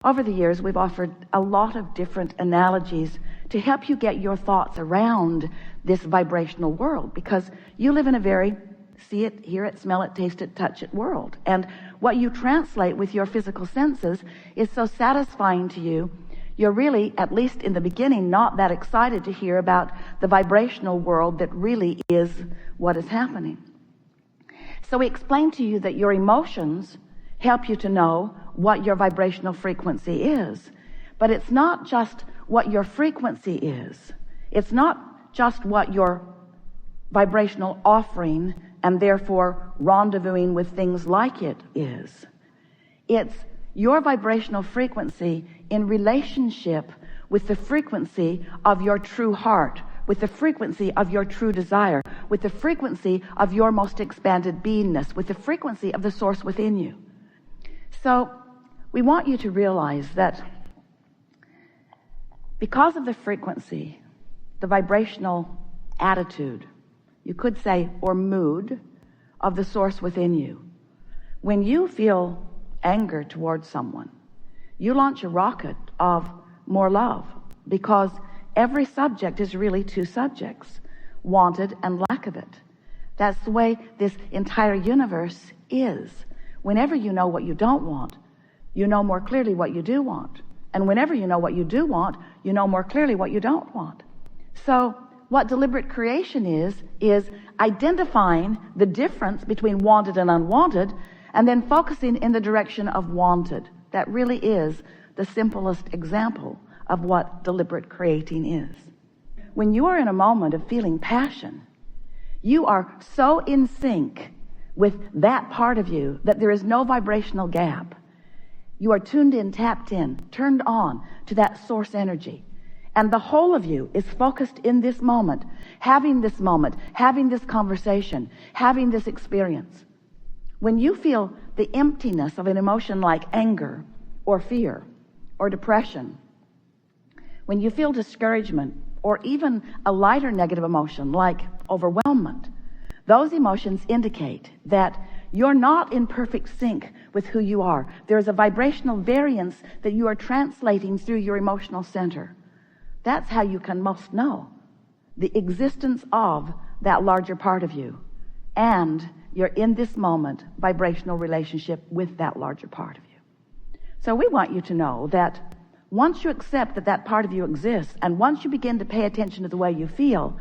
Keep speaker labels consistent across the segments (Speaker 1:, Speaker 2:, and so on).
Speaker 1: Over the years, we've offered a lot of different analogies to help you get your thoughts around this vibrational world, because you live in a very see it, hear it, smell it, taste it, touch it world. And what you translate with your physical senses is so satisfying to you, you're really, at least in the beginning, not that excited to hear about the vibrational world that really is what is happening. So we explain to you that your emotions help you to know what your vibrational frequency is. But it's not just what your frequency is. It's not just what your vibrational offering and therefore rendezvousing with things like it is. It's your vibrational frequency in relationship with the frequency of your true heart, with the frequency of your true desire, with the frequency of your most expanded beingness, with the frequency of the source within you. So we want you to realize that because of the frequency, the vibrational attitude, you could say, or mood of the source within you, when you feel anger towards someone, you launch a rocket of more love, because every subject is really two subjects, wanted and lack of it. That's the way this entire universe is. Whenever you know what you don't want, you know more clearly what you do want. And whenever you know what you do want, you know more clearly what you don't want. So what deliberate creation is identifying the difference between wanted and unwanted, and then focusing in the direction of wanted. That really is the simplest example of what deliberate creating is. When you are in a moment of feeling passion, you are so in sync with that part of you that there is no vibrational gap. You are tuned in, tapped in, turned on to that source energy. And the whole of you is focused in this moment, having this conversation, having this experience. When you feel the emptiness of an emotion like anger or fear or depression, when you feel discouragement or even a lighter negative emotion like overwhelmment, those emotions indicate that you're not in perfect sync with who you are. There is a vibrational variance that you are translating through your emotional center. That's how you can most know the existence of that larger part of you, and you're in this moment vibrational relationship with that larger part of you. So we want you to know that once you accept that that part of you exists, and once you begin to pay attention to the way you feel,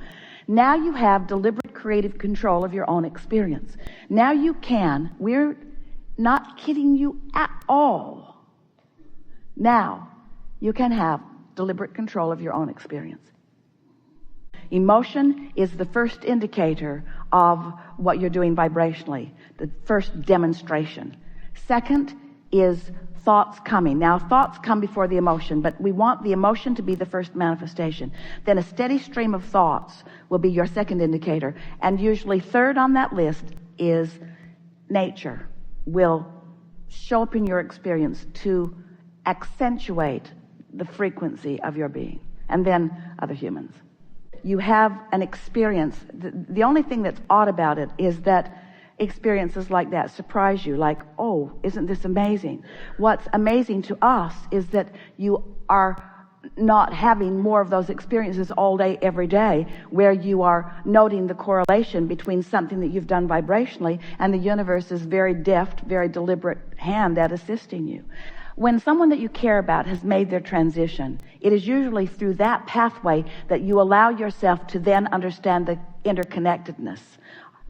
Speaker 1: now you have deliberate creative control of your own experience. Now you can, we're not kidding you at all, now you can have deliberate control of your own experience. Emotion is the first indicator of what you're doing vibrationally, the first demonstration. Second is thoughts coming. Now, thoughts come before the emotion, but we want the emotion to be the first manifestation. Then a steady stream of thoughts will be your second indicator. And usually third on that list is nature will show up in your experience to accentuate the frequency of your being, and then other humans. You have an experience. The only thing that's odd about it is that experiences like that surprise you, like, oh, isn't this amazing? What's amazing to us is that you are not having more of those experiences all day, every day, where you are noting the correlation between something that you've done vibrationally and the universe's very deft, very deliberate hand at assisting you. When someone that you care about has made their transition, it is usually through that pathway that you allow yourself to then understand the interconnectedness,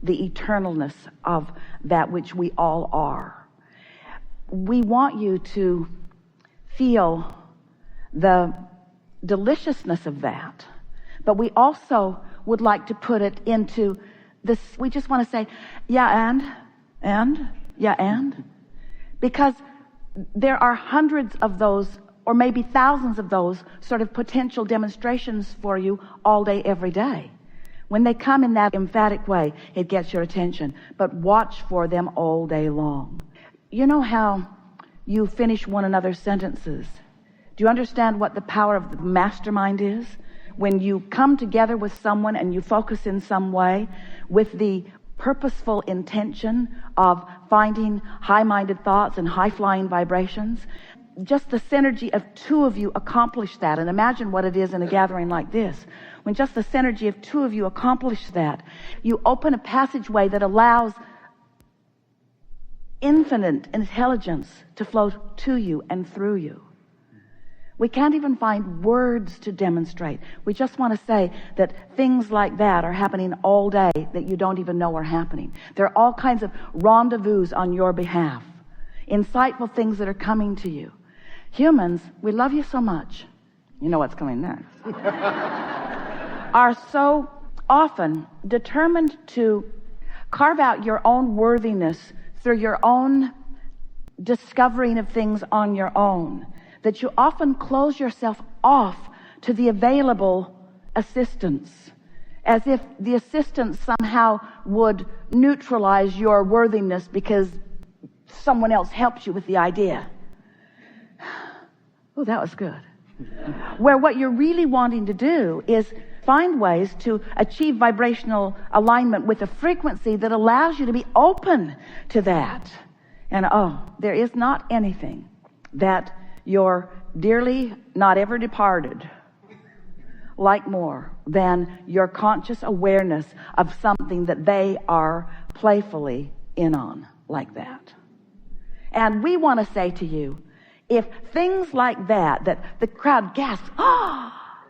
Speaker 1: the eternalness of that which we all are. We want you to feel the deliciousness of that, but we also would like to put it into this. We just want to say, yeah, and, because there are hundreds of those, or maybe thousands of those sort of potential demonstrations for you all day, every day. When they come in that emphatic way, it gets your attention. But watch for them all day long. You know how you finish one another's sentences? Do you understand what the power of the mastermind is? When you come together with someone and you focus in some way with the purposeful intention of finding high-minded thoughts and high-flying vibrations, just the synergy of two of you accomplish that, and imagine what it is in a gathering like this. When just the synergy of two of you accomplish that, you open a passageway that allows infinite intelligence to flow to you and through you. We can't even find words to demonstrate. We just want to say that things like that are happening all day that you don't even know are happening. There are all kinds of rendezvous on your behalf, insightful things that are coming to you. Humans, we love you so much, you know what's coming next, are so often determined to carve out your own worthiness through your own discovering of things on your own, that you often close yourself off to the available assistance, as if the assistance somehow would neutralize your worthiness because someone else helps you with the idea. Oh, that was good. Where what you're really wanting to do is find ways to achieve vibrational alignment with a frequency that allows you to be open to that. And there is not anything that your dearly not ever departed like more than your conscious awareness of something that they are playfully in on like that. And we want to say to you, if things like that the crowd gasps,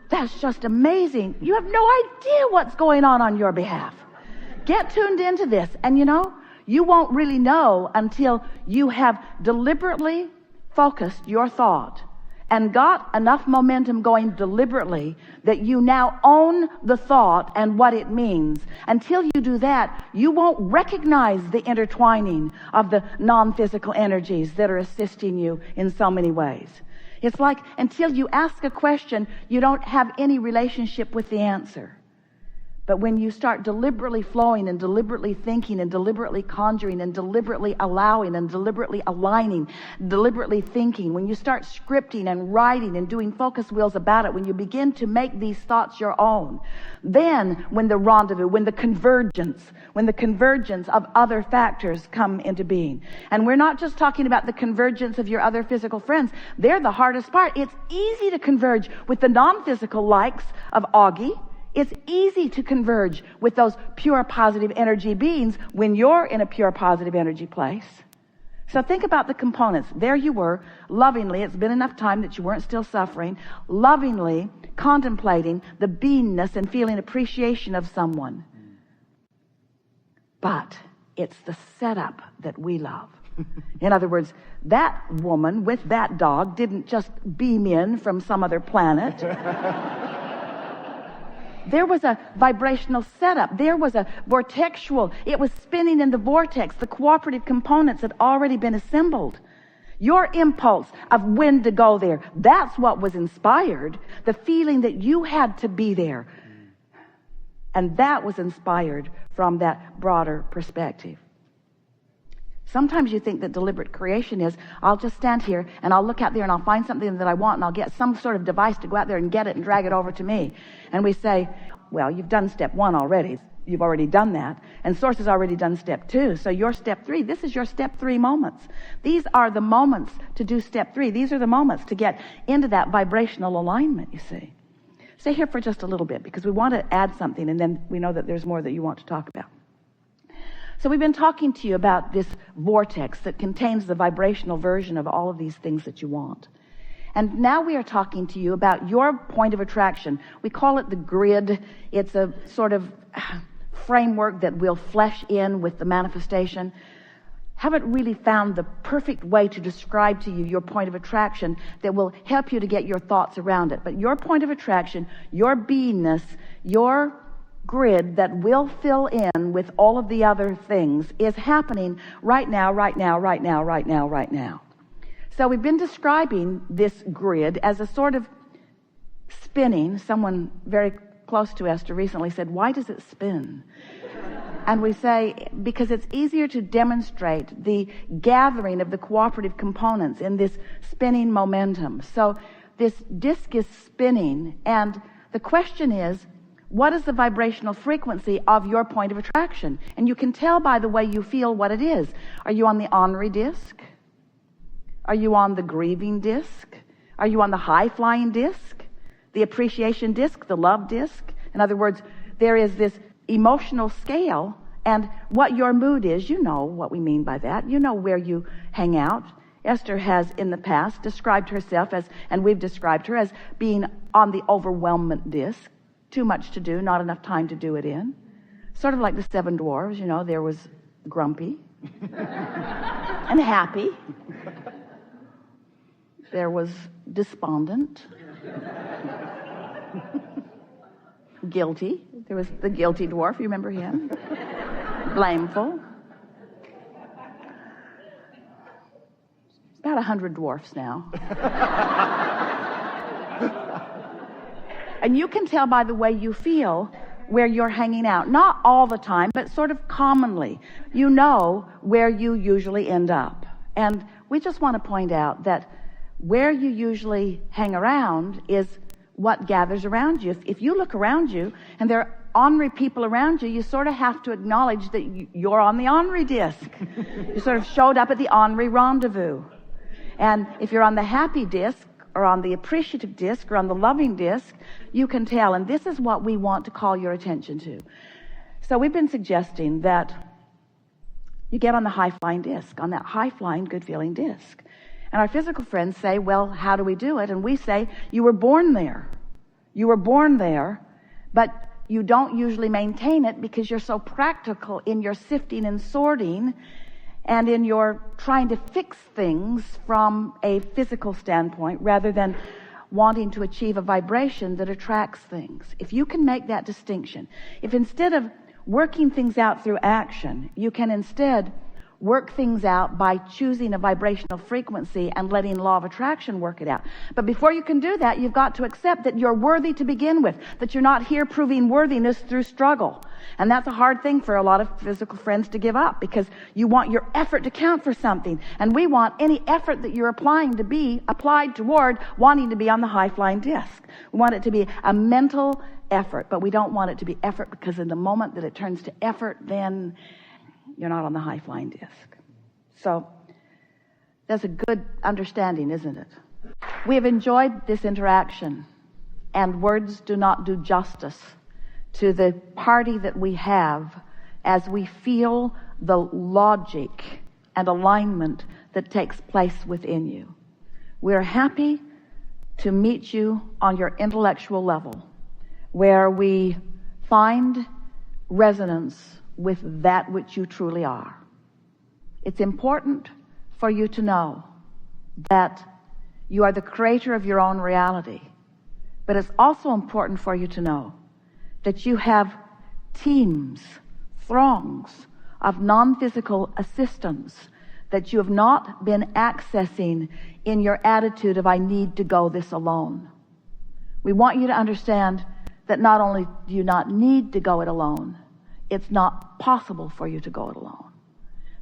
Speaker 1: that's just amazing. You have no idea what's going on your behalf. Get tuned into this. And you won't really know until you have deliberately focused your thought and got enough momentum going deliberately that you now own the thought and what it means. Until you do that, you won't recognize the intertwining of the non-physical energies that are assisting you in so many ways. It's like until you ask a question, you don't have any relationship with the answer. But when you start deliberately flowing and deliberately thinking and deliberately conjuring and deliberately allowing and deliberately aligning, deliberately thinking, when you start scripting and writing and doing focus wheels about it, when you begin to make these thoughts your own, then when the rendezvous, when the convergence of other factors come into being. And we're not just talking about the convergence of your other physical friends. They're the hardest part. It's easy to converge with the non-physical likes of Augie. It's easy to converge with those pure positive energy beings when you're in a pure positive energy place. So think about the components. There you were, lovingly, it's been enough time that you weren't still suffering, lovingly contemplating the beingness and feeling appreciation of someone. But it's the setup that we love. In other words, that woman with that dog didn't just beam in from some other planet. There was a vibrational setup. There was a vortexual. It was spinning in the vortex. The cooperative components had already been assembled. Your impulse of when to go there, that's what was inspired. The feeling that you had to be there. And that was inspired from that broader perspective. Sometimes you think that deliberate creation is, I'll just stand here and I'll look out there and I'll find something that I want and I'll get some sort of device to go out there and get it and drag it over to me. And we say, well, you've done step 1 already. You've already done that. And Source has already done step 2. So your step 3, this is your step 3 moments. These are the moments to do step 3. These are the moments to get into that vibrational alignment, you see. Stay here for just a little bit because we want to add something and then we know that there's more that you want to talk about. So we've been talking to you about this vortex that contains the vibrational version of all of these things that you want. And now we are talking to you about your point of attraction. We call it the grid. It's a sort of framework that we'll flesh in with the manifestation. Haven't really found the perfect way to describe to you your point of attraction that will help you to get your thoughts around it. But your point of attraction, your beingness, your grid that will fill in with all of the other things is happening right now. So we've been describing this grid as a sort of spinning. Someone very close to Esther recently said, why does it spin? And we say, because it's easier to demonstrate the gathering of the cooperative components in this spinning momentum. So this disc is spinning, and the question is, what is the vibrational frequency of your point of attraction? And you can tell by the way you feel what it is. Are you on the ornery disc? Are you on the grieving disc? Are you on the high-flying disc? The appreciation disc? The love disc? In other words, there is this emotional scale, and what your mood is, you know what we mean by that. You know where you hang out. Esther has in the past described herself as, and we've described her as being on the overwhelmment disc. Too much to do, not enough time to do it in. Sort of like the 7 dwarves, you know, there was grumpy and happy. There was despondent, guilty. There was the guilty dwarf, you remember him? Blameful. About 100 dwarfs now. And you can tell by the way you feel where you're hanging out. Not all the time, but sort of commonly. You know where you usually end up. And we just want to point out that where you usually hang around is what gathers around you. If you look around you and there are ornery people around you, you sort of have to acknowledge that you're on the ornery disc. You sort of showed up at the ornery rendezvous. And if you're on the happy disc, or on the appreciative disc, or on the loving disc, you can tell. And this is what we want to call your attention to. So we've been suggesting that you get on the high-flying disc, on that high-flying, good-feeling disc. And our physical friends say, well, how do we do it? And we say, you were born there. You were born there, but you don't usually maintain it because you're so practical in your sifting and sorting and in your trying to fix things from a physical standpoint rather than wanting to achieve a vibration that attracts things. If you can make that distinction, if instead of working things out through action, you can instead work things out by choosing a vibrational frequency and letting law of attraction work it out. But before you can do that, you've got to accept that you're worthy to begin with, that you're not here proving worthiness through struggle. And that's a hard thing for a lot of physical friends to give up, because you want your effort to count for something. And we want any effort that you're applying to be applied toward wanting to be on the high-flying disc. We want it to be a mental effort, but we don't want it to be effort, because in the moment that it turns to effort, then you're not on the high-flying disc. So that's a good understanding, isn't it? We have enjoyed this interaction, and words do not do justice to the party that we have as we feel the logic and alignment that takes place within you. We're happy to meet you on your intellectual level, where we find resonance with that which you truly are. It's important for you to know that you are the creator of your own reality, but it's also important for you to know that you have teams, throngs of non-physical assistants that you have not been accessing in your attitude of, I need to go this alone. We want you to understand that not only do you not need to go it alone, it's not possible for you to go it alone.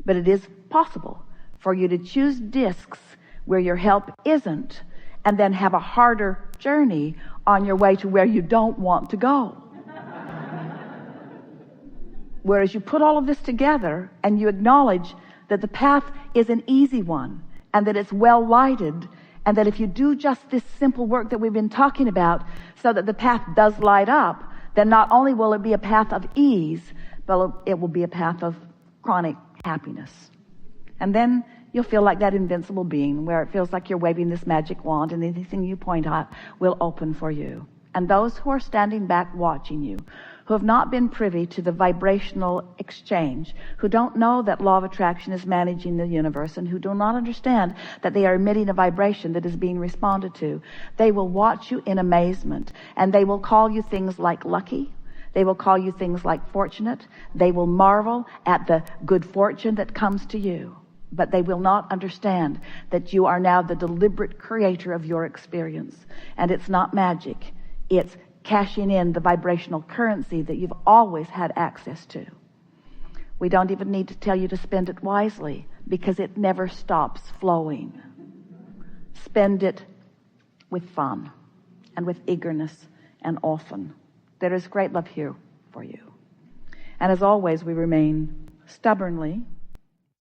Speaker 1: But it is possible for you to choose discs where your help isn't, and then have a harder journey on your way to where you don't want to go. Whereas you put all of this together and you acknowledge that the path is an easy one, and that it's well lighted, and that if you do just this simple work that we've been talking about so that the path does light up, then not only will it be a path of ease, but it will be a path of chronic happiness. And then you'll feel like that invincible being, where it feels like you're waving this magic wand and anything you point at will open for you. And those who are standing back watching you, who have not been privy to the vibrational exchange, who don't know that law of attraction is managing the universe, and who do not understand that they are emitting a vibration that is being responded to, they will watch you in amazement, and they will call you things like lucky. They will call you things like fortunate. They will marvel at the good fortune that comes to you. But they will not understand that you are now the deliberate creator of your experience. And it's not magic. It's cashing in the vibrational currency that you've always had access to. We don't even need to tell you to spend it wisely, because it never stops flowing. Spend it with fun and with eagerness and often. There is great love here for you. And as always, we remain stubbornly